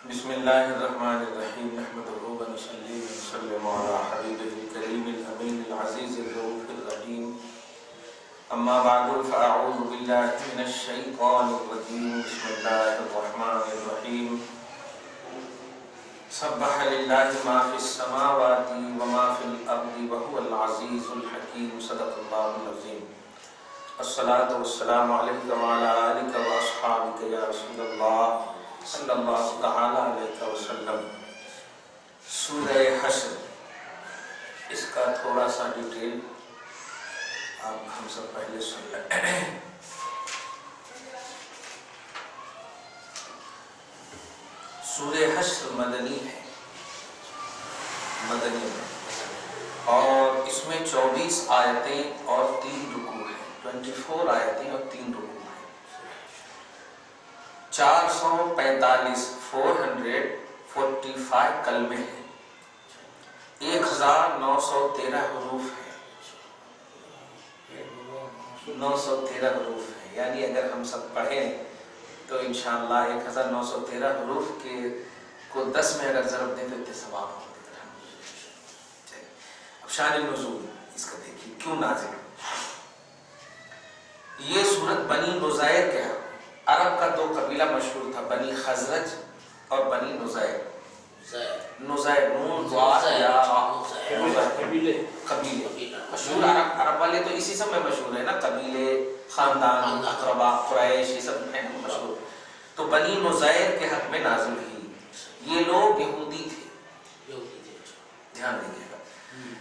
بسم اللہ الرحمن الرحیم نحمدہ ونصلی ونسلم علی حبیبہ الکریم الامین العزیز الرؤوف الرحیم اما بعد فاعوذ باللہ من الشیطان الرجیم بسم اللہ الرحمن الرحیم سبح للہ ما فی السماوات وما فی الارض وهو العزیز الحکیم صدق اللہ العظیم الصلاۃ والسلام علیک وعلی آلک واصحابک یا رسول اللہ صلی اللہ تعالی علیہ وسلم۔ سورہ حشر، اس کا تھوڑا سا ڈیٹیل آپ ہم سب پہلے سن لیں۔ سورہ حشر مدنی ہے، مدنی ہے، اور اس میں 24 آیتیں اور 3 رکوع ہیں، 24 آیتیں اور 3 رکوع ہیں۔ 445 کلمے ہیں، 1913 حروف ہیں، 913 حروف ہیں، یعنی اگر ہم سب پڑھیں تو انشاءاللہ 1913 حروف کے کو 10 میں اگر ضرب دیں تو اتنے ثواب ہوتے ہیں۔ اب شان نزول اس کا دیکھیے، کیوں نازل؟ یہ سورت بنی نزیر کے ہے۔ عرب کا 2 قبیلہ مشہور تھا، بنی خزرج اور بنی نزیر۔ نزیر نون ضاد یا قبیلے مشہور، عرب والے تو اسی سب میں مشہور ہے نا، قبیلے، خاندان، اقربا، قریش، یہ سب ہیں مشہور۔ تو بنی نزیر کے حق میں نازل ہوئی۔ یہ لوگ یہودی تھے، دھیان دیجیے گا۔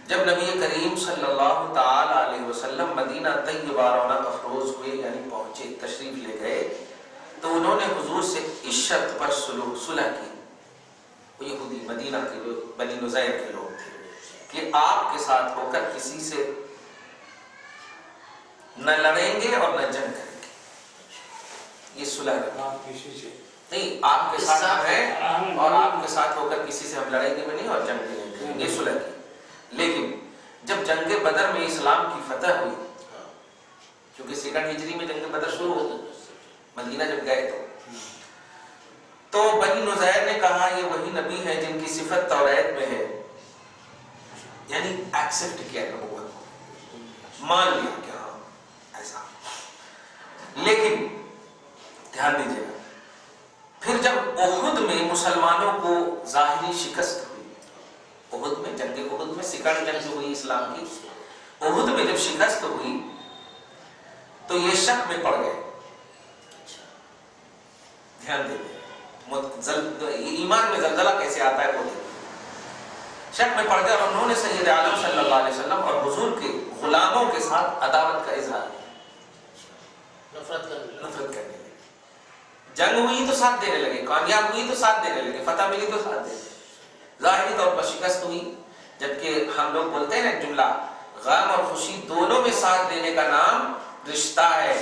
جب نبی کریم صلی اللہ تعالی علیہ وسلم مدینہ طیبہ رونق افروز ہوئے، یعنی پہنچے، تشریف لے گئے، تو انہوں نے حضور سے اس شرط پر صلح کی، وہ یہودی مدینہ کے لوگ، بنی نزیر کے لوگ تھے، کہ آپ کے ساتھ ہو کر کسی سے نہ لڑیں گے اور نہ جنگ کریں گے۔ یہ صلح نہیں، آپ کے ساتھ ہیں اور آپ کے ساتھ ہو کر کسی سے ہم لڑیں گے بھی نہیں اور جنگ بھی نہیں کریں گے، یہ صلح کی۔ لیکن جب جنگ بدر میں اسلام کی فتح ہوئی، کیونکہ 2 ہجری میں جنگ بدر شروع ہو، مدینہ جب گئے تو بنی نزیر نے کہا یہ وہی نبی ہے جن کی صفت توریت میں ہے، یعنی ایکسپٹ کیا نبوت کو، مان لیا کہ ہاں ایسا۔ لیکن دھیان دیجیے گا، پھر جب احد میں مسلمانوں کو ظاہری شکست ہوئی، احد میں، جنگ احد میں، سیکنڈ جنگ جو ہوئی اسلام کی، احد میں جب شکست ہوئی تو یہ شک میں پڑ گئے۔ دھیان دیجیے، ایمان میں زلزلہ کیسے آتا ہے وہ دیکھیں۔ شک میں پڑ گئے اور انہوں نے سید عالم صلی اللہ علیہ وسلم اور حضور کے غلاموں کے ساتھ عداوت کا اظہار کیا، نفرت کرنے لگے۔ جنگ ہوئی تو ساتھ دینے لگے، کامیاب ہوئی تو ساتھ دینے لگے، فتح ملی تو ساتھ دینے لگے۔ ظاہری طور پر شکست ہوئی، جبکہ ہم لوگ بولتے ہیں نا ایک جملہ، غم اور خوشی دونوں میں ساتھ دینے کا نام رشتہ ہے۔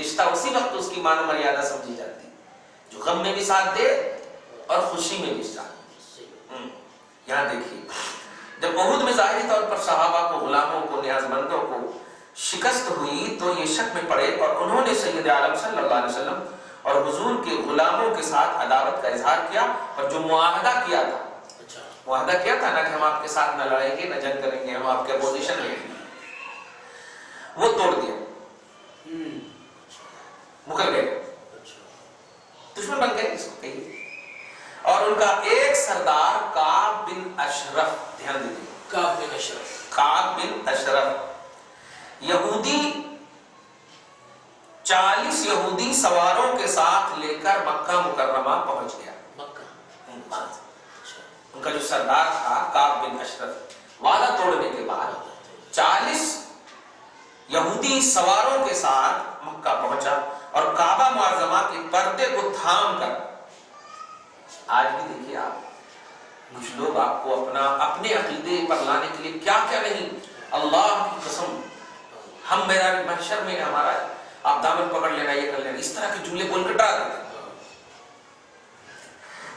رشتہ اسی وقت اس کی مان و مریادہ سمجھی جاتی ہے جو غم میں بھی ساتھ دے اور خوشی میں بھی ساتھ دے۔ یہاں دیکھیے، جب احد میں ظاہری طور پر صحابہ کو، غلاموں کو، نیاز مندوں کو شکست ہوئی تو یہ شک میں پڑے اور انہوں نے سید عالم صلی اللہ علیہ وسلم اور حضور کے غلاموں کے ساتھ عداوت کا اظہار کیا، اور جو معاہدہ کیا تھا، معاہدہ کیا تھا نا کہ ہم آپ کے ساتھ نہ لڑیں گے نہ جنگ کریں گے، ہم آپ کے اپوزیشن لیں گے، وہ توڑ دیا، مکر گئے، دشمن بن گئے اس کو کہیں۔ اور ان کا ایک سردار کعب بن اشرف، دھیان دیجیے، کعب بن اشرف یہودی، 40 یہودی سواروں کے ساتھ لے کر مکہ مکرمہ پہنچ گیا۔ ان کا جو سردار تھا کعب بن اشرف، وعدہ توڑنے کے بعد 40 یہودی سواروں کے ساتھ مکہ پہنچا اور کعبہ معظمہ کے پردے کو تھام کر، آج بھی دیکھیے آپ، کچھ لوگ آپ کو اپنے عقیدے پر لانے کے لیے کیا کیا نہیں، اللہ کی قسم، ہم میرا محشر میں ہمارا، آپ دامن پکڑ لینا، یہ کر لینا، اس طرح کے جملے بول کے ڈرا دیتے ہیں۔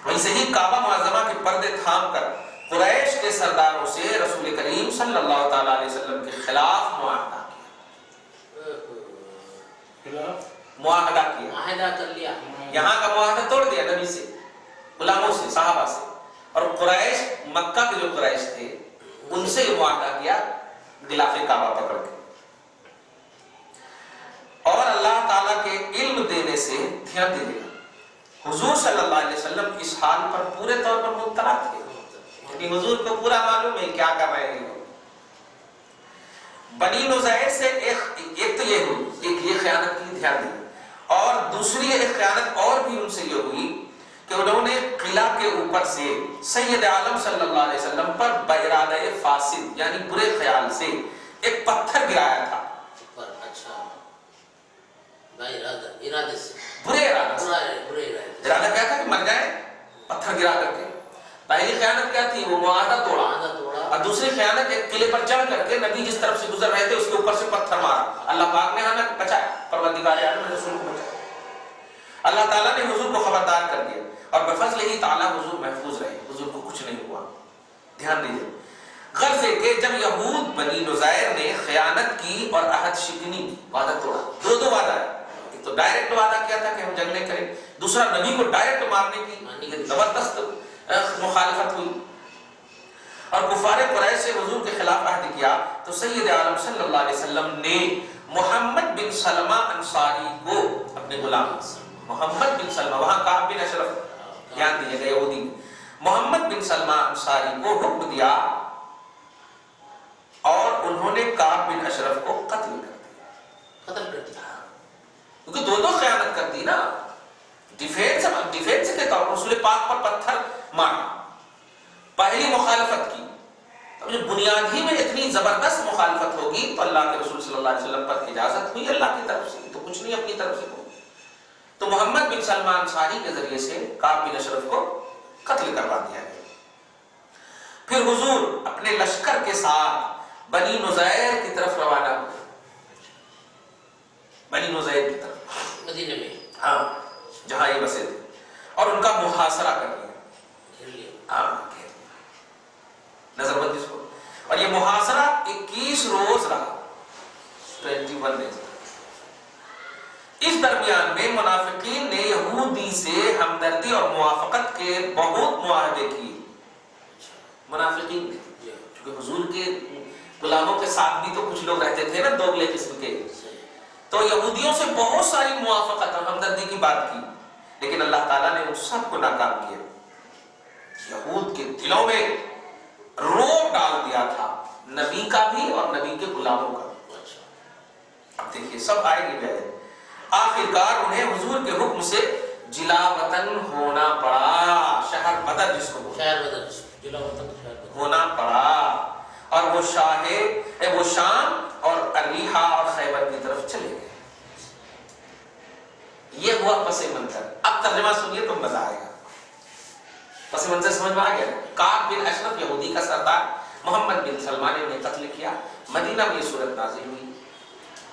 ویسے ہی کعبہ معظمہ کے پردے تھام کر قریش کے سرداروں سے رسول کریم صلی اللہ تعالی علیہ وسلم کے خلاف معاہدہ کیا، معاہدہ کر لیا، یہاں کا معاہدہ توڑ دیا نبی سے، غلاموں سے، صحابہ سے، اور قریش، مکہ کے جو قریش تھے ان سے یہ معاہدہ کیا غلاف کعبہ پکڑ کے. اور اللہ تعالیٰ کے علم دینے سے دھیان دے دے گا. حضور صلی اللہ علیہ وسلم اس حال پر پورے طور پر مطلع تھے، یعنی حضور کو پورا معلوم ہے کیا کر رہے ہیں. بنی نزیر سے ایک تو یہ ہوئی، ایک یہ خیانت کی، دھیان دیں. اور دوسری ایک خیانت اور بھی ان سے یہ ہوئی کہ انہوں نے قلعہ کے اوپر سے سید عالم صلی اللہ علیہ وسلم پر بارادہ فاسد یعنی برے خیال سے ایک پتھر گرایا تھا. ارادے سے، برے ارادہ کیا تھا کہ مر جائے پتھر گرا کر کے. پہلی خیانت کیا تھی؟ وہ معاہدہ توڑا. اور دوسری خیانت ایک قلعے پر چڑھ کر کے نبی جس طرف سے گزر رہے تھے اس کے اوپر سے پتھر مارا. اللہ پاک نے ہمیں بچایا، پروردگار عالم نے رسول کو بچایا. اللہ تعالیٰ نے حضور کو خبردار کر دیا اور بفضل ہی تعالیٰ حضور محفوظ رہے، حضور کو کچھ نہیں ہوا. دھیان دیجیے، غرض ہے کہ جب یہود بنی نزیر نے خیانت کی اور عہد شکنی کی، وعدہ توڑا. دو وعدہ ہے. ایک تو ڈائریکٹ وعدہ کیا تھا کہ ہم جنگ نہیں کریں، دوسرا نبی کو ڈائریکٹ مارنے کی زبردست مخالفت ہوئی. اور کفار قریش سے حضور کے خلاف عہد کیا تو سید عالم صلی اللہ علیہ وسلم نے محمد بن سلمہ انصاری کو اپنے غلام، محمد بن سلمہ، وہاں کعب بن اشرف، یاد دیجیے گا یہودی، محمد بن سلمہ انصاری کو حکم دیا اور انہوں نے کعب بن اشرف کو قتل کر دیا. کیونکہ دو خیانت کر دی نا. ڈیفینس کے طور پر رسول پاک پر پتھر مارا، پہلی مخالفت کی. اب جو بنیاد ہی میں اتنی زبردست مخالفت ہوگی تو اللہ کے رسول صلی اللہ علیہ وسلم پر اجازت ہوئی اللہ کی طرف سے، تو کچھ نہیں اپنی طرف سے. تو محمد بن سلمہ انصاری کے ذریعے سے کعب بن اشرف کو قتل کروا دیا گیا. پھر حضور اپنے لشکر کے ساتھ بنی نزیر کی طرف روانہ ہوئے، بنی نزیر کی طرف، مدینے میں، ہاں جہاں یہ بسے تھے، اور ان کا محاصرہ کر لیا. نظر بندی اس کو. اور یہ محاصرہ 21 روز رہا، 21 days. اس درمیان میں منافقین نے یہودی سے ہمدردی اور موافقت کے بہت معاہدے کیے. منافقین نے، کیونکہ حضور کے غلاموں کے ساتھ بھی تو کچھ لوگ رہتے تھے نا دوگلے قسم کے، تو یہودیوں سے بہت ساری موافقت اور ہمدردی کی بات کی، لیکن اللہ تعالیٰ نے ان سب کو ناکام کیا. یہود کے دلوں میں روب ڈال دیا تھا، نبی کا بھی اور نبی کے غلاموں کا. اب دیکھیے سب آئے گی گئے، آخرکار انہیں حضور کے حکم سے جلا وطن ہونا پڑا. شہر بدر جس کو جلا وطن ہونا پڑا، اور وہ وہ شام اور اریحہ اور خیبر کی طرف چلے گئے. یہ ہوا پس منظر. اب ترجمہ سنیے تو مزہ آئے گا. پس منظر سمجھ میں آ گیا. کعب بن اشرف یہودی کا سردار، محمد بن سلمہ نے انہیں قتل کیا. مدینہ میں یہ صورت نازل ہوئی،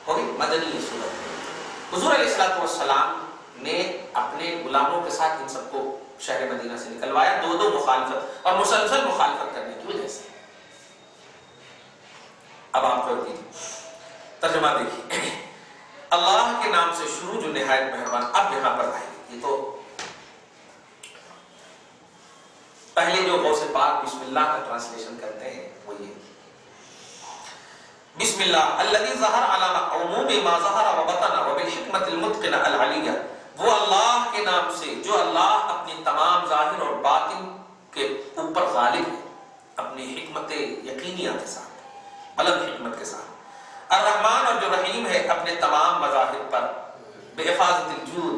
ہوگی مدنی یہ صورت. حضور علیہ الصلوۃ والسلام نے اپنے غلاموں کے ساتھ ان سب کو شہر مدینہ سے نکلوایا، دو مخالفت اور مسلسل مخالفت کرنے کی وجہ سے. اب آپ کو ترجمہ دیکھیے. اللہ کے نام سے شروع جو نہایت مہربان. اب یہاں پر آئے یہ تو پہلے جو غوث پاک بسم اللہ کا ٹرانسلیشن کرتے ہیں وہ یہ بسم اللہ الذي ظهر على عموم ما ظهر وبطن وبالحکمت المتقنہ العلیہ. وہ اللہ کے نام سے جو اللہ اپنی تمام ظاہر اور باطن کے اوپر غالب ہے، اپنی حکمت یقینیہ کے ساتھ، بلند حکمت کے ساتھ. الرحمن اور جو رحیم ہے اپنے تمام مظاہر پر، بے حفاظت الجود،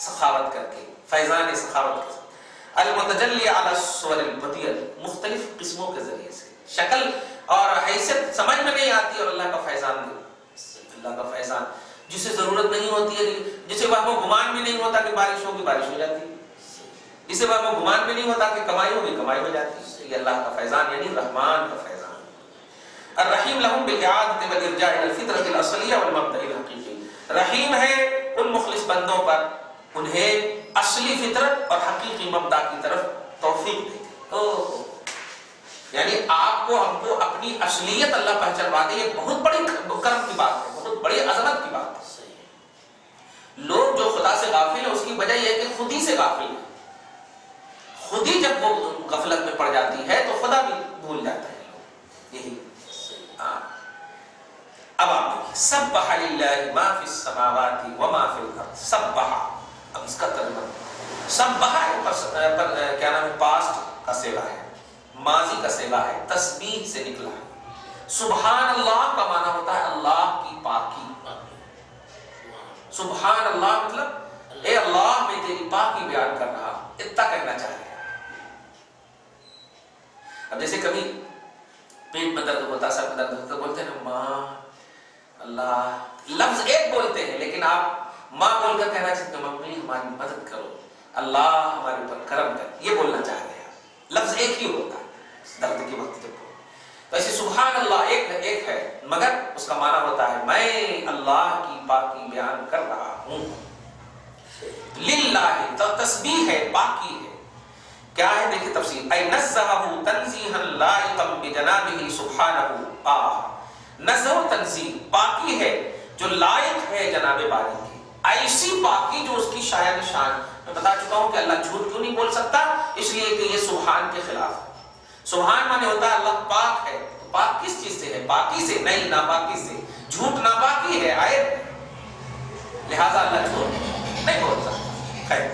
سخاوت کر کے، فیضان سخاوت کے ساتھ. المتجلی علی الصور البدیع، مختلف قسموں کے ذریعے سے، شکل اور حیثیت سمجھ میں نہیں آتی اور اللہ کا فیضان دے. اللہ کا فیضان جسے ضرورت نہیں ہوتی ہے، جسے وہم و گمان بھی نہیں ہوتا کہ بارش ہوگی، بارش ہو جاتی ہے. جسے وہم و گمان بھی نہیں ہوتا کہ کمائی ہوگی، کمائی ہو جاتی ہے. یہ اللہ کا فیضان یعنی رحمان کا فیضان. الرحیم لهم بالإعادة والإرجاع إلى الفطرة الأصلية والمبدأ الحقيقي. رحیم ہے ان مخلص بندوں پر، انہیں اصلی فطرت اور حقیقی مبدا کی طرف توفیق دیتے. یعنی آپ کو ہم کو اپنی اصلیت اللہ پہچانوا دے. یہ بہت بڑی کرم کی بات ہے، بہت بڑی عظمت کی بات ہے. لوگ جو خدا سے غافل ہیں اس کی وجہ یہ ہے کہ خود ہی سے غافل ہیں. خود ہی جب وہ غفلت میں پڑ جاتی ہے تو خدا بھی بھول جاتا ہے لوگ. یہی اب آپ دیکھیں سبح للہ ما فی السماوات وما فی الارض. سبح, اب اس کا ترجمہ سبح کیا نام ہے, پاسٹ کا صیغہ ہے, ماضی کا صیغہ ہے, تسبیح سے نکلا ہے. سبحان اللہ کا معنی ہوتا ہے اللہ کی پاکی. سبحان اللہ مطلب اے اللہ میں تیری پاکی بیان کر رہا ہوں, اتنا کہنا چاہ رہے ہیں. اب جیسے کبھی پیٹ میں درد ہوتا, سر میں درد ہوتا, بولتے ہیں نا ماں اللہ, لفظ ایک بولتے ہیں لیکن آپ ماں بول کر کہنا چاہتے ہیں ممی ہماری مدد کرو, اللہ ہمارے اوپر کرم کر, یہ بولنا چاہ رہے ہیں. لفظ ایک ہی ہوتا ہے درد کے وقت جب. تو ایسے سبحان اللہ ایک ہے مگر اس کا معنی ہوتا ہے میں اللہ کی پاکی بیان کر رہا ہوں. للہ تو تسبیح ہے, پاکی ہے. کیا ہے دیکھیں تفسیر, اے نزہہ تنزیہا لائقا بجنابہ سبحانہ. نزہ و تنزیہ پاکی ہے جو لائق ہے جناب باری کی, ایسی پاکی جو اس کی شایان شان. میں بتا چکا ہوں کہ اللہ جھوٹ کیوں نہیں بول سکتا, اس لیے کہ یہ سبحان کے خلاف ہے. سبحان مانے ہوتا ہے اللہ پاک ہے. تو پاک کس چیز سے ہے؟ پاکی سے نہیں, ناپاکی سے. جھوٹ ناپاکی ہے, عیب, لہذا اللہ جھوٹ نہیں بول سکتا. خیر,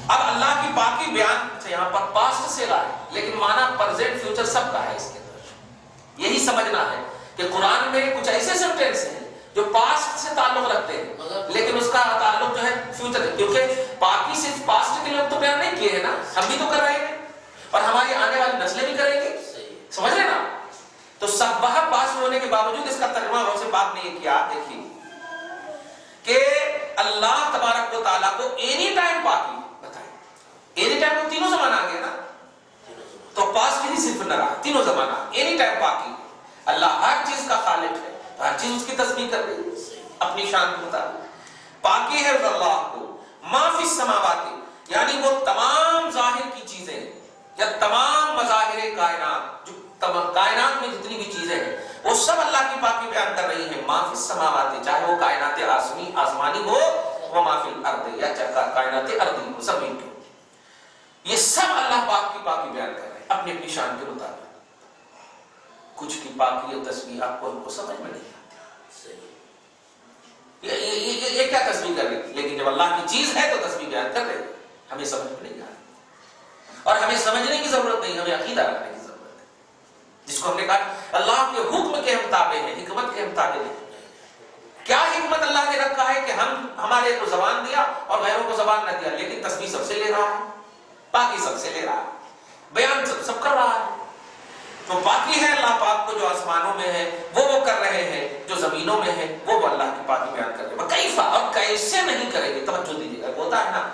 اب اللہ کی پاکی بیان سے یہاں پر پاسٹ سے رہا ہے لیکن معنی پریزنٹ فیوچر سب کا ہے. اس کے اندر یہی سمجھنا ہے کہ قرآن میں کچھ ایسے سینٹینس ہیں جو پاسٹ سے تعلق رکھتے ہیں لیکن اس کا تعلق جو ہے فیوچر ہے, کیونکہ پاکی صرف پاسٹ کے لوگ تو بیان نہیں کیے ہیں نا, ہم بھی تو کر رہے ہیں اور ہماری آنے والی نسلیں بھی کریں گے. سمجھ رہے نا. تو سبح پاس ہونے کے باوجود اس کا ترجمہ غور سے پاک نہیں کیا. دیکھیے کہ اللہ تبارک و تعالیٰ کو اینی ٹائم پاکی بتائیں. اینی ٹائم کو تینوں زمانہ آ گیا نا, تو پاس بھی نہیں صرف نہ رہا, تینوں زمانہ اینی ٹائم پاکی. اللہ ہر چیز کا خالق ہے, ہر چیز اس کی تسبیح کر رہی ہے اپنی شان کے مطابق. پاکی ہے اللہ کو. ما فی السماوات یعنی وہ تمام ظاہر کی چیزیں یا تمام مظاہر کائنات, جو کائنات میں جتنی بھی چیزیں ہیں وہ سب اللہ کی پاکی بیان کر رہی ہیں. ما فی السماوات چاہے وہ کائنات آسمانی ہو, وما فی الارض یا کائنات ارضی ہو, سب ان کی, یہ سب اللہ پاک کی پاکی بیان کر رہے ہیں اپنی اپنی شان کے مطابق. کچھ کی پاکی اور تسبیح آپ کو ان کو سمجھ میں نہیں آتی. یہ کیا تسبیح کر رہی, لیکن جب اللہ کی چیز ہے تو تسبیح بیان کر رہے, ہمیں سمجھ میں نہیں آتی. اور ہمیں سمجھنے کی ضرورت نہیں, ہمیں عقیدہ رکھنے کی ضرورت ہے, جس کو ہم نے کہا اللہ کے حکم کے ہم تابع ہیں, حکمت کے ہم تابع نہیں. کیا حکمت اللہ نے رکھا ہے کہ ہمارے کو زبان دیا اور غیروں کو زبان نہ دیا, لیکن تسبیح سب سے لے رہا ہے, پاکی سب سے لے رہا ہے, بیان سب کر رہا ہے. تو باقی ہے اللہ پاک کو جو آسمانوں میں ہے وہ کر رہے ہیں, جو زمینوں میں ہے وہ اللہ کی پاکی بیان کر رہے ہیں. کیفا, اور کیسے نہیں کریں گے, توجہ دیجیے گا. ہوتا ہے نا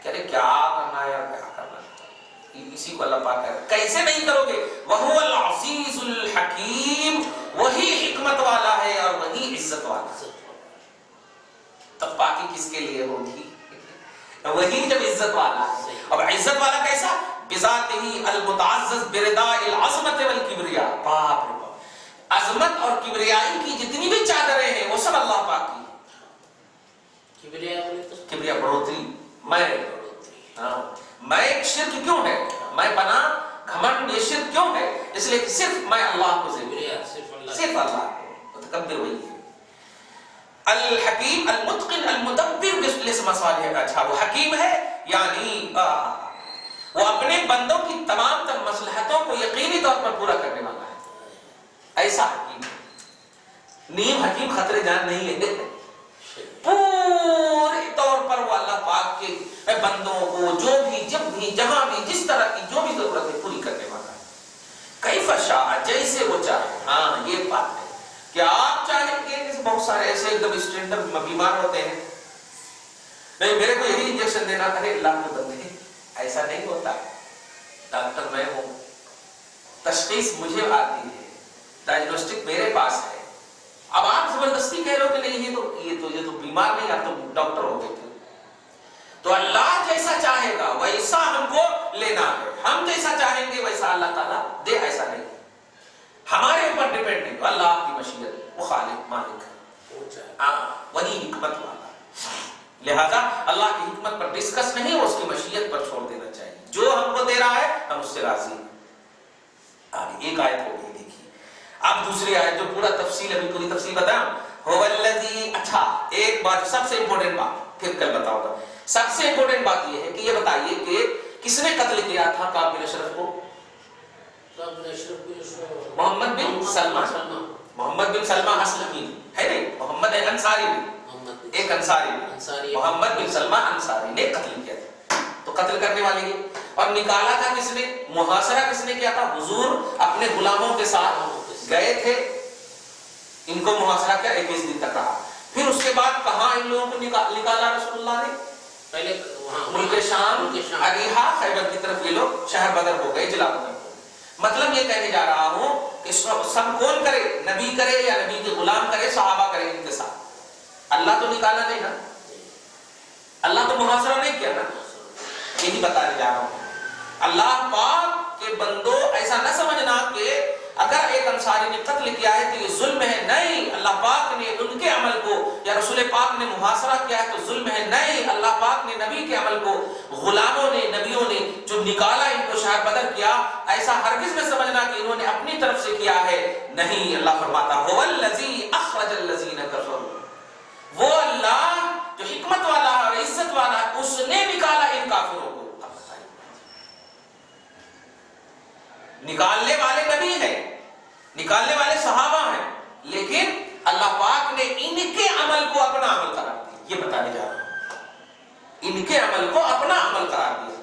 کہ ارے کیا کرنا ہے یار, کیا کرنا ہے, اسی کو اللہ پاک کہہ رہے ہیں کیسے نہیں کرو گے. وَهُوَ الْعَزِيزُ الْحَكِيمُ, وہی حکمت والا ہے اور وہی عزت والا ہے. تب پاکی کس کے لیے ہوگی, وہی جب عزت والا ہے. اب عزت والا کیسا, بذاتہ المتعزز برداء العظمت والکبریاء. باپ رے باپ, عظمت اور کبریائی کی جتنی بھی چادریں ہیں وہ سب اللہ پاک کی. کبریا بڑھوتری, میں شرک کیوں ہے, میں بنا گھمنڈ, یہ شرک کیوں ہے, اس لیے کہ صرف میں اللہ کو صرف اللہ کو متکبر وہی ہے. الحکیم المتقن المدبر لاسم صالح. اچھا وہ حکیم ہے یعنی وہ اپنے بندوں کی تمام تر مصلحتوں کو یقینی طور پر پورا کرنے والا ہے. ایسا حکیم نیم حکیم خطرے جان نہیں ہے, پورے طور پر وہ اللہ پاک کے بندوں کو جو بھی جب بھی جہاں بھی جس طرح کی جو بھی ضرورت ہے پوری کرنے والا ہے. کیف شاء, جیسے وہ چاہے. ہاں یہ بات ہے کہ آپ چاہیں گے, بہت سارے ایسے ایک دم اسٹینڈرڈ بیمار ہوتے ہیں, نہیں میرے کو یہی انجیکشن دینا, ارے اللہ کو بندے ایسا نہیں ہوتا. ڈاکٹر میں ہوں, تشخیص مجھے آتی ہے, ڈائگنوسٹک میرے پاس ہے. اب آپ زبردستی کہہ رہے ہو کہ نہیں یہ تو بیمار نہیں, آپ تو ڈاکٹر ہو گئے تھے. تو اللہ جیسا چاہے گا ویسا ہم کو لینا ہے, ہم جیسا چاہیں گے ویسا اللہ تعالیٰ دے, ایسا نہیں ہمارے اوپر ڈیپینڈ نہیں. اللہ کی مشیت, وہ خالق مالک ہے, وہی حکمت والا. لہذا اللہ کی حکمت پر ڈسکس نہیں, اس کی مشیت پر چھوڑ دینا چاہیے. جو ہم کو دے رہا ہے ہم اس سے راضی ہیں. آگے ایک آیت ہو گئی دیکھیے. اب دوسری آیت جو پورا تفصیل ابھی پوری تفصیل بتاؤں. هو الذی. اچھا ایک بات سب سے امپورٹنٹ بات پھر کل بتاؤں گا. سب سے امپورٹنٹ بات یہ ہے کہ یہ بتائیے کہ کس نے قتل کیا تھا کعب بن اشرف کو؟ محمد بن سلمان. محمد بن سلمان اسلمی ہے نہیں, محمد انصاری نے, ایک انصاری محمد بن سلمان انصاری نے قتل کیا تھا. تو قتل کرنے والے یہ, اور نکالا تھا کس نے, محاصرہ کس نے کیا تھا؟ حضور اپنے غلاموں کے ساتھ گئے تھے, ان کو محاصرہ کیا 21 دن تک رہا. پھر اس کے بعد کہاں ان لوگوں کو نکالا رسول اللہ نے؟ پہلے ملک شام, عریحہ, خیبر کی طرف یہ لوگ شہر بدر ہو گئے, جلا بدر. مطلب یہ کہنے جا رہا ہوں کہ سب کون کرے, نبی کرے یا نبی کے غلام کرے, صحابہ کرے ان کے ساتھ. اللہ تو نکالا نہیں نا, اللہ تو محاصرہ نہیں کیا نا. یہی بتانے جا رہا ہوں. اللہ پاک کے بندوں ایسا نہ سمجھنا کہ اگر ایک انصاری نے قتل کیا ہے تو یہ ظلم ہے, نہیں. اللہ پاک نے ان کے عمل کو, یا رسول پاک نے محاصرہ کیا ہے تو ظلم ہے, نہیں. اللہ پاک نے نبی کے عمل کو, غلاموں نے, نبیوں نے جو نکالا ان کو شہر بدر کیا, ایسا ہرگز نہ سمجھنا کہ انہوں نے اپنی طرف سے کیا ہے, نہیں. اللہ فرماتا هو الذی اخرج الذین کفروا, وہ اللہ جو حکمت والا اور عزت والا, اس نے نکالا ان کافروں کو. نکالنے والے نبی ہیں, نکالنے والے صحابہ ہیں, لیکن اللہ پاک نے ان کے عمل کو اپنا عمل قرار دیا. یہ بتانے جا رہا ہوں, ان کے عمل کو اپنا عمل قرار دیا.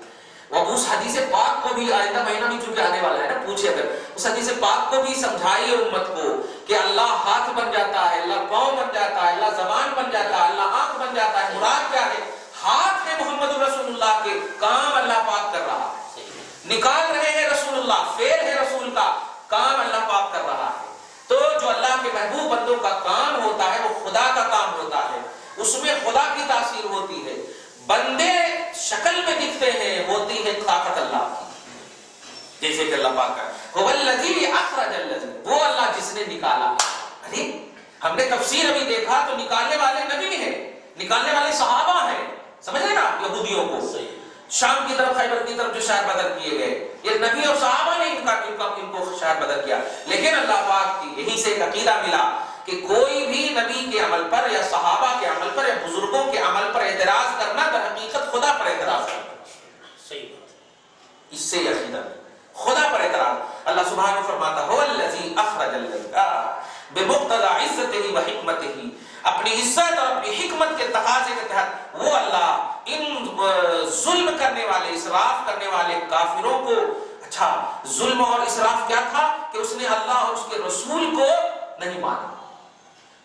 وہ اس حدیث پاک کو بھی آئندہ مہینہ بھی چونکہ آنے والا ہے نا, پوچھے اگر اس حدیث پاک کو بھی سمجھائیے امت کو کہ اللہ ہاتھ بن جاتا ہے, اللہ پاؤں بن جاتا ہے, اللہ زبان بن جاتا ہے, اللہ آنکھ بن جاتا ہے. مراد کیا ہے؟ ہاتھ ہے محمد رسول اللہ کے, کام اللہ پاک کر رہا ہے. نکال رہے ہیں رسول اللہ, فعل ہے رسول کا, کام اللہ پاک کر رہا ہے. تو جو اللہ کے محبوب بندوں کا کام ہوتا ہے وہ خدا کا کام ہوتا ہے, اس میں خدا کی تاثیر ہوتی ہے. بندے شکل میں دکھتے ہیں, ہوتی ہے طاقت اللہ کی. جیسے کہ اللہ پاک کا هو الذی اخرج الذین, وہ اللہ جس نے نکالا. ارے ہم نے تفسیر ابھی دیکھا تو نکالنے والے نبی ہیں, نکالنے والے صحابہ ہیں, سمجھ رہے نا آپ یہودیوں کو. شام کی طرف, خیبر کی طرف جو شہر بدر کیے گئے, یہ نبی اور صحابہ نے ان کو شہر بدر کیا. لیکن اللہ پاک کی یہی سے ایک عقیدہ ملا کہ کوئی بھی نبی کے عمل پر یا صحابہ کے عمل پر یا بزرگوں کے عمل پر اعتراض کرنا در حقیقت خدا پر اعتراض کرنا. صحیح بات, اس سے یہ عقیدہ خدا پر اعتراض. اللہ سبحانہ فرماتا هو الذی اخرج الذین بمقتضى عزته وحکمته, اپنی عزت اور اپنی حکمت کے تقاضے کے تحت وہ اللہ ان ظلم کرنے والے, اسراف کرنے والے کافروں کو. اچھا ظلم اور اسراف کیا تھا کہ اس نے اللہ اور اس کے رسول کو نہیں مانا,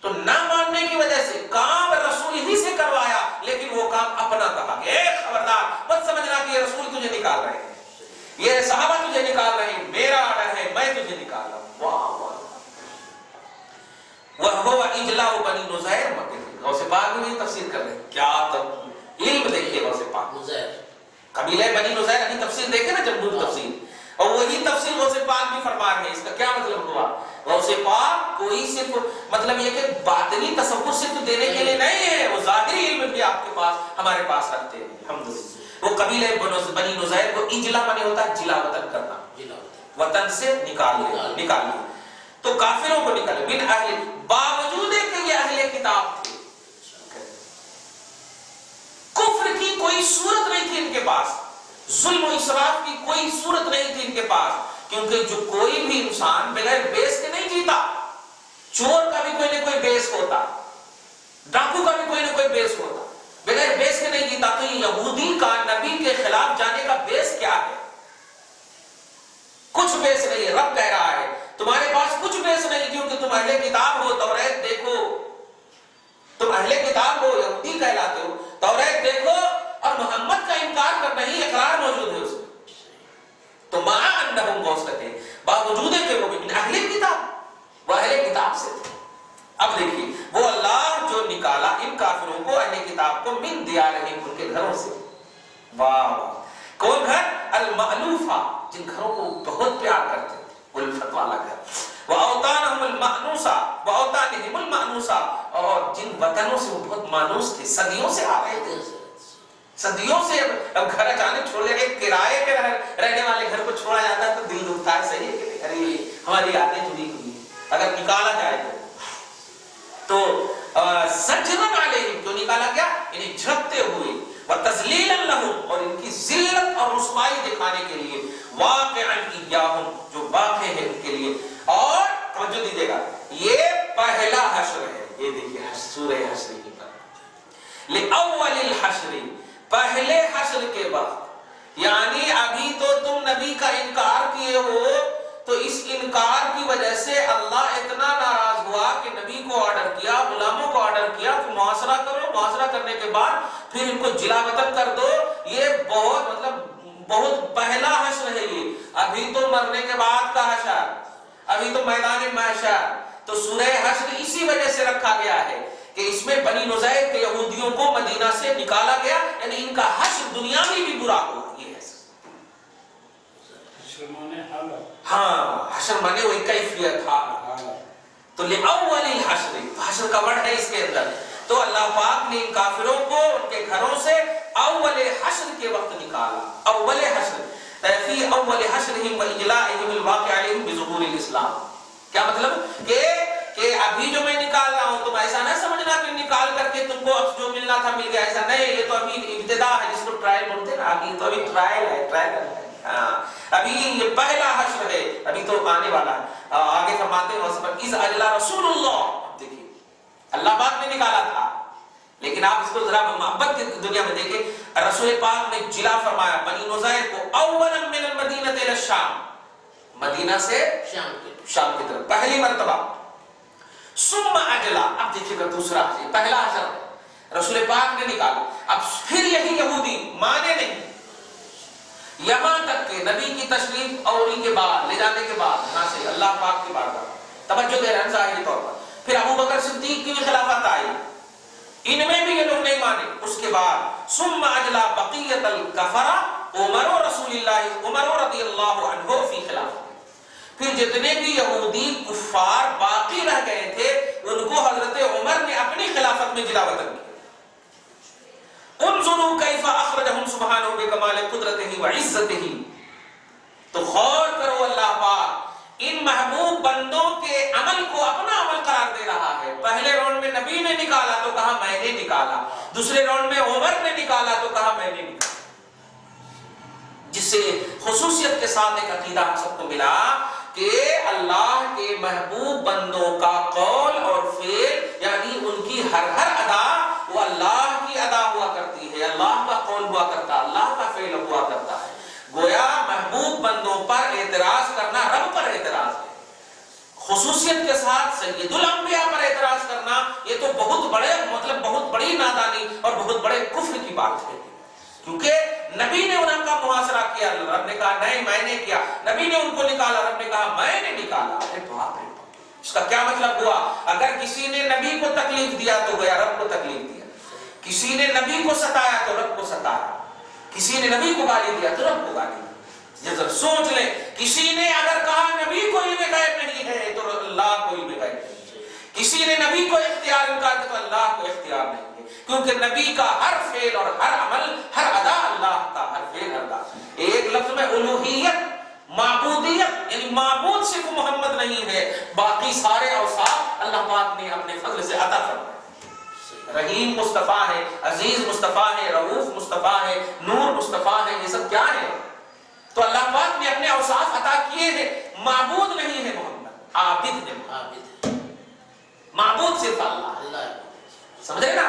تو نہ ماننے کی وجہ سے کام رسول ہی سے کروایا, لیکن وہ کام اپنا کہا کہ اے خبردار مت سمجھنا کہ یہ رسول تجھے نکال رہے ہیں, یہ صحابہ تجھے نکال رہے ہیں, میرا آرڈر ہے, میں تجھے نکال رہا ہوں. واہ واہ. وَهُوَ إِجْلَاءُ بَنِي نُزَيْرَ مَكِّ, غوث پاک بھی تفسیر کر رہے ہیں. کیا علم دیکھیے غوث پاک, قبیلہ بنی نزیر, ابھی تفسیر دیکھیں نا جمہور تفسیر, اور وہی تفسیر غوث پاک بھی فرما رہے ہیں. اس کا کیا مطلب ہوا؟ غوث پاک کوئی صرف مطلب یہ کہ باطنی تصور صرف دینے کے لیے نہیں ہے, وہ ظاہری علم بھی آپ کے پاس ہمارے پاس رکھتے ہیں. الحمدللہ. وہ قبیلہ بنی نزیر کو اجلا مانے ہوتا ہے جلا وطن کرنا, وطن سے نکالنا. تو کافروں کو نکالے من اہل, باوجود ہے کہ یہ اہل کتاب تھے, کفر کی کوئی صورت نہیں تھی ان کے پاس, ظلم و اسراف کی کوئی صورت نہیں تھی ان کے پاس, کیونکہ جو کوئی بھی انسان بغیر بیس کے نہیں جیتا. چور کا بھی کوئی نہ کوئی بیس ہوتا, ڈاکو کا بھی کوئی نہ کوئی بیس ہوتا, بغیر بیس کے نہیں جیتا. تو یہودی کا نبی کے خلاف جانے کا بیس کیا ہے؟ کچھ بیس نہیں ہے. رب کہہ رہا ہے تمہارے پاس کچھ بیس نہیں, کیونکہ تم اہل کتاب ہو. توریت دیکھو, تم اہل کتاب ہو, یہودی کہلاتے ہو. توریت دیکھو, اور محمد کا انکار کر نہیں, اقرار موجود ہے اس میں. تو مع انہم غوثتے, باوجود ہے کہ وہ بھی اہل کتاب, وہ اہل کتاب سے تھے. اب دیکھیے وہ اللہ جو نکالا ان کافروں کو, اہل کتاب کو, من دیارہم, ان کے گھروں سے. واہ, کون گھر؟ المألوفہ, جن گھروں کو بہت پیار کرتے تھے, الفت والا گھر. وَأَوْطَانَهُمُ الْمَأْنُوسَةُ وَأَوْطَانِهِمُ الْمَأْنُوسَةُ, اور جن وطنوں سے وہ بہت مانوس تھے, صدیوں سے آ رہے تھے. صدیوں سے اب گھر اچانک چھوڑ دیا کہ کرائے کے رہنے والے گھر کو چھوڑا جاتا ہے تو دل دکھتا ہے، صحیح ہے کہ نہیں؟ ارے ہماری یادیں جڑی ہوئی ہیں، اگر نکالا جائے تو زجرن علیہم، کیوں نکالا گیا؟ انہیں جھڑکتے ہوئے، وتذلیلا لہم، اور ان کی ذلت اور رسوائی دکھانے کے لیے، واقعا ایاہم، جو واقع ہے ان کے لیے۔ اور توجہ دیجیے گا، یہ پہلا حشر ہے، یہ دیکھیے سورہ حشر کی بات، لأول الحشر، پہلے حشر کے وقت، یعنی ابھی تو تم نبی کا انکار کیے ہو، تو اس انکار کی وجہ سے اللہ اتنا ناراض ہوا کہ نبی کو آرڈر کیا، غلاموں کو آرڈر کیا کہ محاصرہ کرو، محاصرہ کرنے کے بعد پھر ان کو جلا وطن کر دو۔ یہ بہت پہلا حشر ہے، یہ ابھی تو مرنے کے بعد کا حشر، ابھی تو میدان محشر۔ تو سورہ حشر اسی وجہ سے رکھا گیا ہے کہ اس میں بنی نضیر کے یہودیوں کو مدینہ سے نکالا گیا، یعنی ان کا حشر دنیا میں بھی برا ہوا۔ یہ ہے ہاں، حشر مانے وہی کیفیت حال۔ تو لأول الحشر، حشر کا ورڈ ہے اس کے اندر، تو اللہ پاک نے ان کافروں کو ان کے گھروں سے اول حشر کے وقت نکالا۔ اول حشر فی اول حشرہم واجلائہم الواقع علیہم بظہور الاسلام۔ کیا مطلب کہ ابھی جو میں نکال رہا ہوں، تم ایسا نہ سمجھنا کہ نکال کر کے تم کو اب جو ملنا تھا مل گیا، ایسا نہیں، یہ تو ابھی ابتدا ہے، جس کو ٹرائل بولتے ہیں نا، ابھی تو ابھی ٹرائل ہے، ابھی یہ پہلا حشر ہے، ابھی تو آنے والا ہے۔ آگے فرماتے ہیں اذ اجلا رسول اللہ، دیکھیے اللہ پاک نے نکالا تھا، لیکن آپ اس کو ذرا محبت کی دنیا میں دیکھیں، رسول پاک نے جلا فرمایا بنی نضیر کو اولا من المدینہ الى الشام، مدینہ سے شام کی طرف پہلی مرتبہ۔ ثم اجلا، اب دیکھیے گا دوسرا حشر، پہلا حشر رسول پاک نے نکالا، اب پھر یہی یہودی مانے نہیں، یہاں تک کہ نبی کی تشریف اوری کے بعد، لے جانے کے بعد یہاں سے اللہ پاک کی بارگاہ توجہ دے رہے ہیں ظاہری طور پر، پھر ابو بکر صدیق کی بھی خلافت آئی، ان میں بھی یہ لوگ نہیں مانے۔ اس کے بعد ثم اجلا بقیت الکفرہ عمر رضی اللہ عنہ فی خلافت، پھر جتنے بھی یہودی کفار باقی رہ گئے تھے ان کو حضرت عمر نے اپنی خلافت میں جلا وطن کیا۔ انظروا کیف اخرجہم سبحانہ بکمال قدرتہ وعزتہ، تو غور کرو اللہ پاک ان محبوب بندوں کے عمل کو اپنا عمل قرار دے رہا ہے۔ پہلے راؤنڈ میں نبی نے نکالا تو کہا میں نے نکالا، دوسرے راؤنڈ میں عمر نے نکالا تو کہا میں نے نکالا، جس سے خصوصیت کے ساتھ ایک عقیدہ ہم سب کو ملا کہ اللہ کے محبوب بندوں کا قول اور فعل، یعنی ان کی ہر ادا وہ اللہ کی ادا ہوا کرتی ہے، اللہ کا قول ہوا کرتا ہے، اللہ کا فعل ہوا کرتا ہے۔ گویا محبوب بندوں پر اعتراض کرنا رب پر اعتراض ہے، خصوصیت کے ساتھ سید الانبیاء پر اعتراض کرنا یہ تو بہت بڑی نادانی اور بہت بڑے کفر کی بات ہے، کیونکہ نبی نے ان کا محاصرہ کیا، رب نے کہا نہیں میں نے کیا، نبی نے ان کو نکالا، رب نے کہا میں نے نکالا۔ اس کا کیا مطلب ہوا؟ اگر کسی نے نبی کو تکلیف دیا تو گیا رب کو تکلیف دیا، کسی نے نبی کو ستایا تو رب کو ستایا، کسی نے نبی کو گالی دیا تو رب کو گالی دیا۔ جب سوچ لیں، کسی نے اگر کہا نبی کو علم غیب نہیں ہے تو اللہ کو علم غیب نہیں ہے، کسی نے نبی کو اختیار انکار کیا تو اللہ کو اختیار نہیں ہے، کیونکہ نبی کا ہر فعل اور ہر عمل، ہر ادا اللہ کا، ہر فعل ہر ادا۔ ایک لفظ میں الوہیت، معبودیت، یعنی معبود صرف محمد نہیں ہے، باقی سارے اوصاف اللہ پاک نے اپنے فضل سے عطا فرمائے۔ رحیم مصطفیٰ ہے، عزیز مصطفیٰ ہے، رؤوف مصطفیٰ ہے، نور مصطفیٰ ہے، یہ سب کیا ہے؟ تو اللہ پاک نے اپنے اوصاف عطا کیے ہیں۔ معبود نہیں ہے محمد، عابد ہے، معبود صرف اللہ، سمجھ رہے نا؟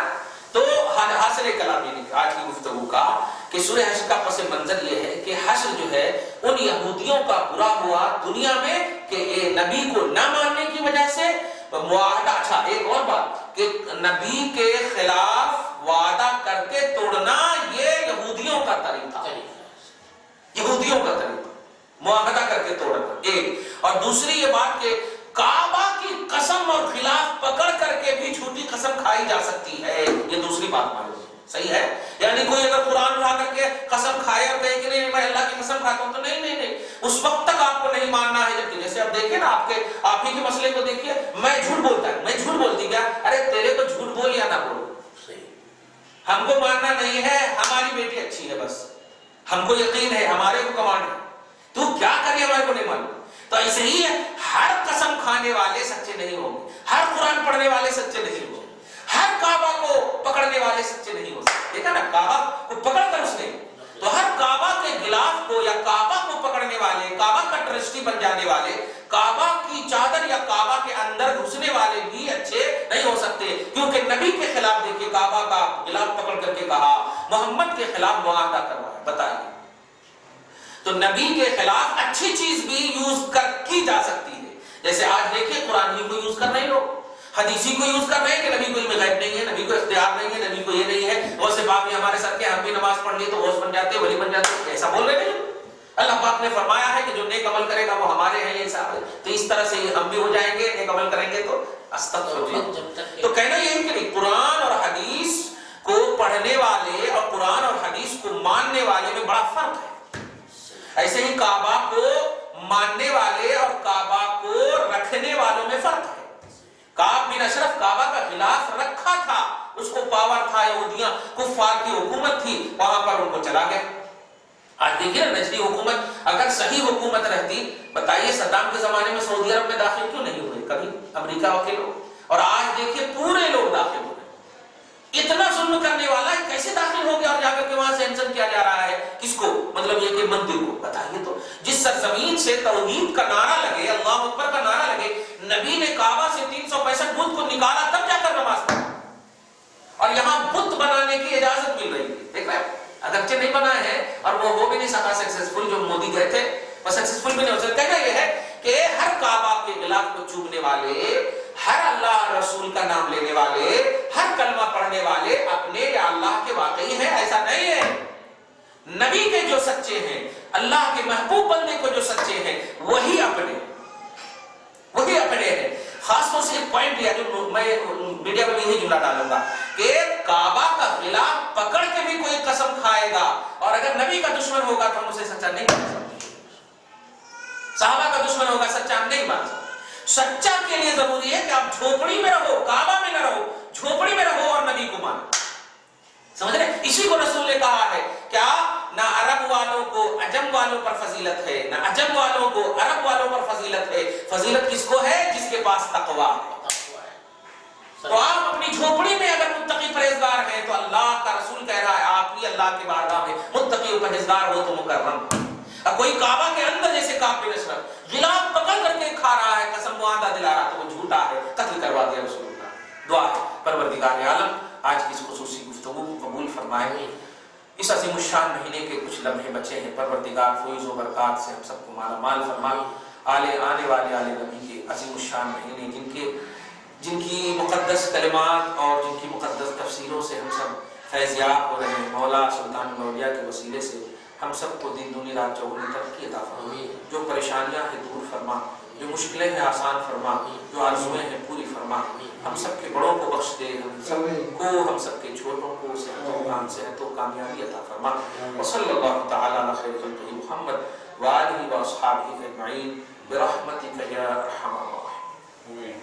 تو حاصل کلام یعنی آج کی گفتگو کا کہ سورہ حشر کا پس منظر یہ ہے کہ حشر جو ہے ان یہودیوں کا برا ہوا دنیا میں کہ نبی کو نہ ماننے کی وجہ سے معاہدہ۔ اچھا ایک اور بات کہ نبی کے خلاف وعدہ کر کے توڑنا یہ یہودیوں کا طریقہ، یہودیوں کا طریقہ معاہدہ کر کے توڑنا ایک، اور دوسری یہ بات کہ کعبہ کی قسم اور خلاف پکڑ کر کے بھی جھوٹی قسم کھائی جا سکتی ہے، یہ دوسری بات معلوم صحیح ہے۔ یعنی کوئی اگر قرآن اٹھا کر کے قسم کھائے اور کہے کہ نہیں میں اللہ کی قسم کھاتا ہوں تو نہیں، اس وقت تک آپ کو نہیں ماننا ہے جبکہ جیسے آپ دیکھیں نا آپ ہی کے مسئلے کو دیکھیے، میں جھوٹ بولتا ہے، میں جھوٹ بولتی کیا؟ ارے تیرے کو جھوٹ بول یا نہ بول، ہم کو ماننا نہیں ہے، ہماری اچھی ہے، بس ہم کو یقین ہے، ہمارے کو کمانڈ ہے، تو کیا کرے ہمارے کو نہیں معلوم۔ تو ایسے ہی ہے، ہر قسم کھانے والے سچے نہیں ہوں گے، ہر قرآن پڑھنے والے سچے نہیں ہوں گے، ہر کعبہ کو پکڑنے والے سچے نہیں ہو سکتے۔ دیکھا نا، کعبہ کو پکڑ کر اس نے، تو ہر کعبہ کے غلاف کو یا کعبہ کو پکڑنے والے، کعبہ کا ٹرسٹی بن جانے والے، کعبہ کی چادر یا کعبہ کے اندر گھسنے والے بھی اچھے نہیں ہو سکتے، کیونکہ نبی کے خلاف دیکھیے کعبہ کا غلاف پکڑ کر کے کہا، محمد کے خلاف معاہدہ کروایا۔ بتائیے، تو نبی کے خلاف اچھی چیز بھی یوز کی جا سکتی ہے، جیسے آج دیکھیے قرآن ہی کو یوز کر رہے ہیں لوگ، حدیثی کو یوز کر رہے ہیں کہ نبی کو علم غیب نہیں ہے، نبی کو اختیار نہیں ہے، نبی کو یہ نہیں ہے، غوث پاک نے ہمارے سر کے، ہم بھی نماز پڑھ لی تو غوث بن جاتے، ولی بن جاتے، ایسا بول رہے نہیں۔ اللہ پاک نے فرمایا ہے کہ جو نیک عمل کرے گا وہ ہمارے ہیں، یہ صاحب، تو اس طرح سے ہم بھی ہو جائیں گے، نیک عمل کریں گے تو استغفر اللہ۔ تو کہنا یہ ہے کہ نہیں، قرآن اور حدیث کو پڑھنے والے اور قرآن اور حدیث کو ماننے والے میں بڑا فرق ہے۔ ایسے ہی کعبہ کو ماننے والے اور کعبہ کو رکھنے والوں میں فرق ہے۔ کعب بن اشرف کعبہ کا غلاف رکھا تھا، اس کو پاور تھا، یہودیاں کفار کی حکومت تھی، وہاں پر ان کو چلا گیا۔ آج دیکھیے نا، نجدی حکومت اگر صحیح حکومت رہتی، بتائیے صدام کے زمانے میں سعودی عرب میں داخل کیوں نہیں ہوئے کبھی امریکہ کے لوگ، اور آج دیکھیے پورے لوگ داخل ہو گئے۔ اتنا ظلم کرنے والا کیسے داخل ہو گیا اور جا کر کے وہاں سینسر کیا جا رہا ہے؟ کس کو؟ مطلب یہ کہ مندر کو۔ بتائیے تو، جس سرزمین سے توحید کا نعرہ لگے، اللہ اکبر کا نعرہ لگے، نبی نے کعبہ سے 365 بت کو نکالا تب جا کر نماز پڑھی، اور یہاں بت بنانے کی اجازت مل رہی ہے۔ دیکھ رہے ہیں، اگرچہ نہیں بنا ہے اور وہ ہو بھی نہیں سکا سکسیسفل، جو مودی گئے تھے وہ سکسیسفل بھی نہیں ہو سکتا۔ کہنا یہ ہے کہ ہر کعبہ کے غلاف کو چومنے والے، ہر اللہ رسول کا نام لینے والے، ہر کلمہ پڑھنے والے اپنے یا اللہ کے واقعی ہیں، ایسا نہیں ہے۔ نبی کے جو سچے ہیں، اللہ کے محبوب بندے کو جو سچے ہیں، وہی اپنے ہیں۔ خاص طور سے ایک پوائنٹ دیا جو میں میڈیا میں بھی یہی جملہ ڈالوں گا کہ کعبہ کا غلاف پکڑ کے بھی کوئی قسم کھائے گا اور اگر نبی کا دشمن ہوگا تو ہم اسے سچا نہیں مان سکتے، صحابہ کا دشمن ہوگا سچا ہم نہیں مان سکتے۔ سچا کے لیے ضروری ہے کہ آپ جھوپڑی میں رہو، کعبہ میں نہ رہو، جھوپڑی میں رہو اور نبی کو مانو۔ سمجھ رہے؟ اسی کو رسول نے کہا ہے، کیا نہ عرب والوں کو عجم والوں پر فضیلت ہے، نہ عجم والوں کو عرب والوں پر فضیلت ہے۔ فضیلت کس کو ہے؟ جس کے پاس تقویٰ ہے۔ تو آپ اپنی جھوپڑی میں اگر متقی پرہیزگار ہیں تو اللہ کا رسول کہہ رہا ہے آپ بھی اللہ کی بارگاہ میں متقی و پرہیزگار ہو تو مکرم۔ اب کوئی کعبہ کے اندر جیسے کعب بن اشرف غلاف پکڑ کر کے کھا رہا ہے، قسم معاہدہ دلا رہا تو وہ جھوٹا ہے، قتل کروا دیا رسول اللہ۔ دعا ہے پروردگار عالم آج کی اس خصوصی گفتگو کو قبول فرمائے۔ اس عظیم الشان مہینے کے کچھ لمحے بچے ہیں، پروردگار فیض و برکات سے ہم سب کو مالا مال فرمائے۔ آنے والے نبی کے عظیم الشان مہینے جن کی مقدس کلمات اور جن کی مقدس تفسیروں سے ہم سب فیض یاب ہو رہے ہیں، مولا سلطان الاولیاء کے وسیلے سے ہم سب کو دن دنیا رات چوگنی ترقی عطا فرما، جو پریشانیاں ہیں دور فرما، جو مشکلیں ہیں آسان فرما، جو آرزویں ہیں پوری فرما، ہم سب کے بڑوں کو بخش دے، ہم سب کے چھوٹوں کو صحت و کامیابی عطا فرما۔ وصلی اللہ تعالی علی خیر خلقہ محمد وآلہ واصحابہ اجمعین برحمتک یا ارحم الراحمین۔